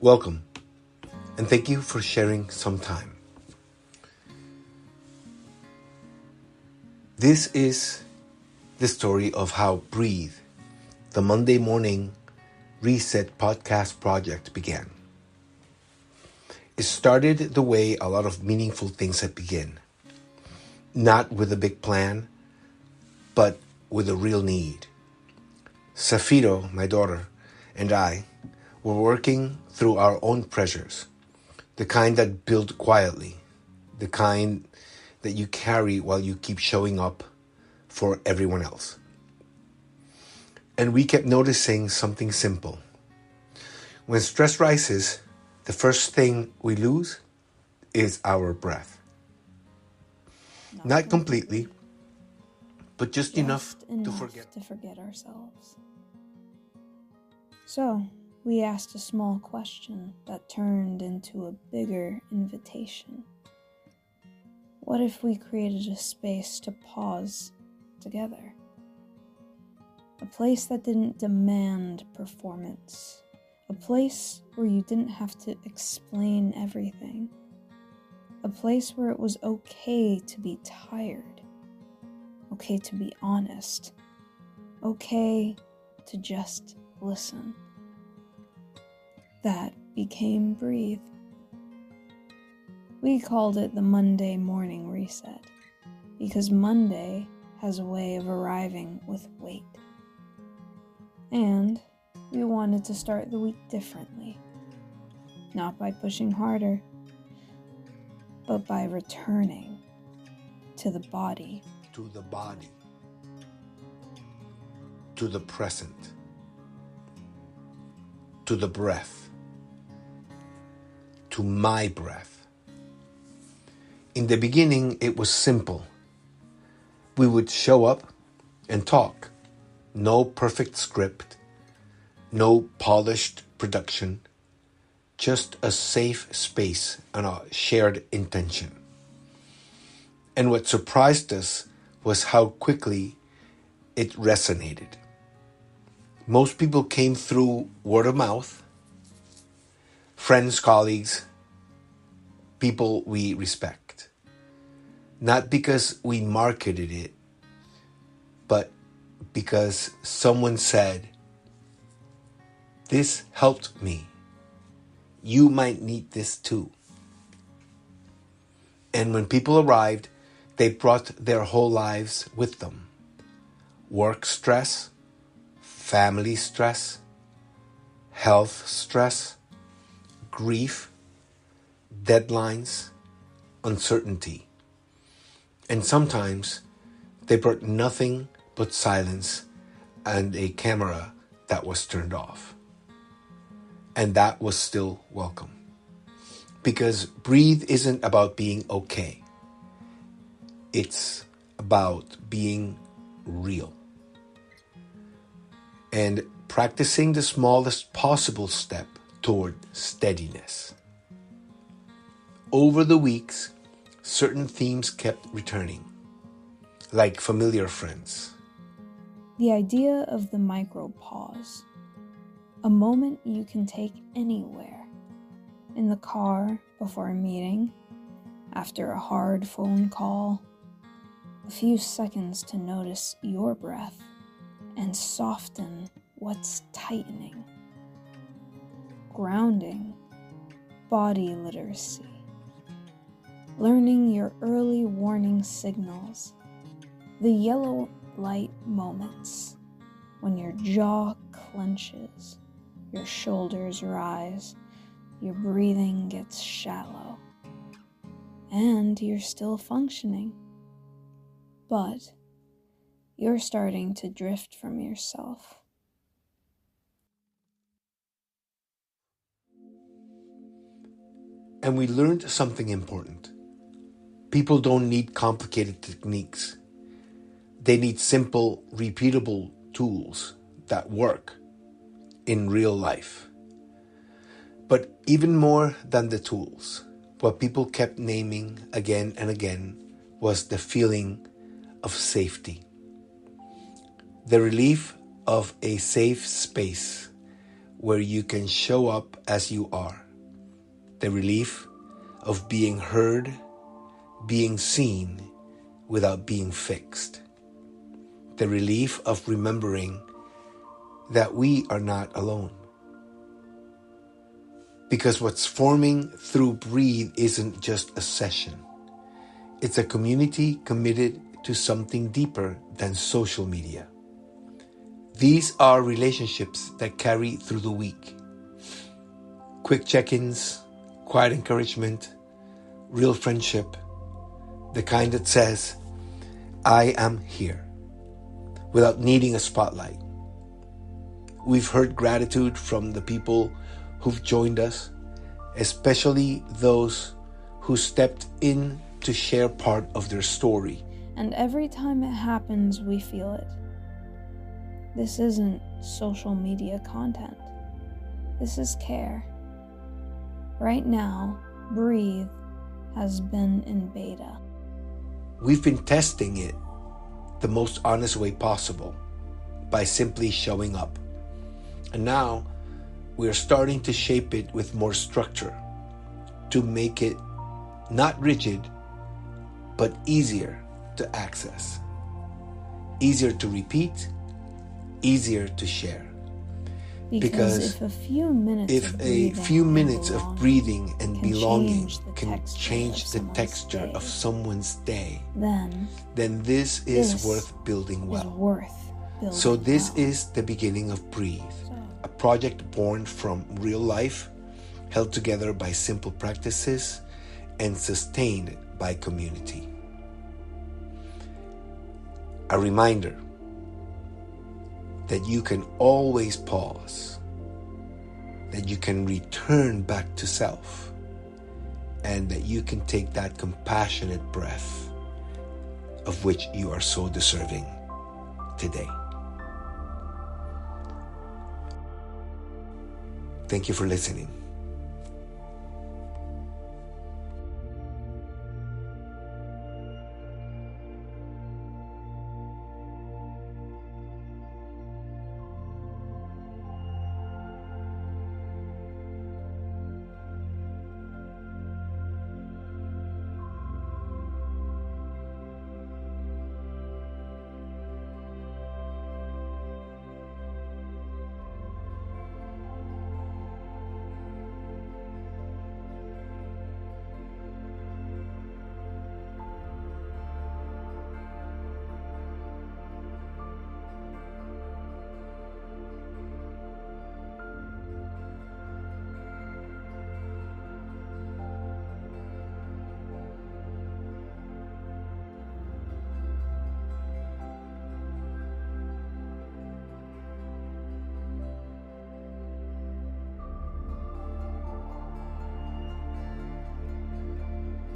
Welcome, and thank you for sharing some time. This is the story of how Breathe, the Monday morning reset podcast project, began. It started the way a lot of meaningful things have begun. Not with a big plan, but with a real need. Safiro, my daughter, and I were working through our own pressures, the kind that build quietly, the kind that you carry while you keep showing up for everyone else. And we kept noticing something simple. When stress rises, the first thing we lose is our breath. Not completely, but just enough to forget ourselves. So, we asked a small question that turned into a bigger invitation. What if we created a space to pause together? A place that didn't demand performance. A place where you didn't have to explain everything. A place where it was okay to be tired. Okay to be honest. Okay to just listen. That became Breathe. We called it the Monday morning reset because Monday has a way of arriving with weight. And we wanted to start the week differently, not by pushing harder, but by returning to the body. To the body. To the present. To the breath. To my breath. In the beginning, it was simple. We would show up and talk. No perfect script, no polished production, just a safe space and a shared intention. And what surprised us was how quickly it resonated. Most people came through word of mouth, friends, colleagues, people we respect. Not because we marketed it, but because someone said, "This helped me. You might need this too." And when people arrived, they brought their whole lives with them. Work stress, family stress, health stress, grief, deadlines, uncertainty. And sometimes they brought nothing but silence and a camera that was turned off. And that was still welcome. Because Breathe isn't about being okay. It's about being real. And practicing the smallest possible step toward steadiness. Over the weeks, certain themes kept returning, like familiar friends. The idea of the micro pause. A moment you can take anywhere. In the car before a meeting, after a hard phone call. A few seconds to notice your breath and soften what's tightening. Grounding, body literacy. Learning your early warning signals. The yellow light moments when your jaw clenches, your shoulders rise, your breathing gets shallow, and you're still functioning, but you're starting to drift from yourself. And we learned something important. People don't need complicated techniques. They need simple, repeatable tools that work in real life. But even more than the tools, what people kept naming again and again was the feeling of safety. The relief of a safe space where you can show up as you are. The relief of being heard, being seen without being fixed. The relief of remembering that we are not alone. Because what's forming through Breathe isn't just a session. It's a community committed to something deeper than social media. These are relationships that carry through the week. Quick check-ins, quiet encouragement, real friendship, the kind that says, I am here, without needing a spotlight. We've heard gratitude from the people who've joined us, especially those who stepped in to share part of their story. And every time it happens, we feel it. This isn't social media content. This is care. Right now, Breathe has been in beta. We've been testing it the most honest way possible by simply showing up. And now we are starting to shape it with more structure to make it not rigid, but easier to access, easier to repeat, easier to share. Because if a few minutes of breathing and belonging can change the texture of someone's day, then this is worth building well. So this is the beginning of Breathe, a project born from real life, held together by simple practices, and sustained by community. A reminder that you can always pause, that you can return back to self, and that you can take that compassionate breath of which you are so deserving today. Thank you for listening.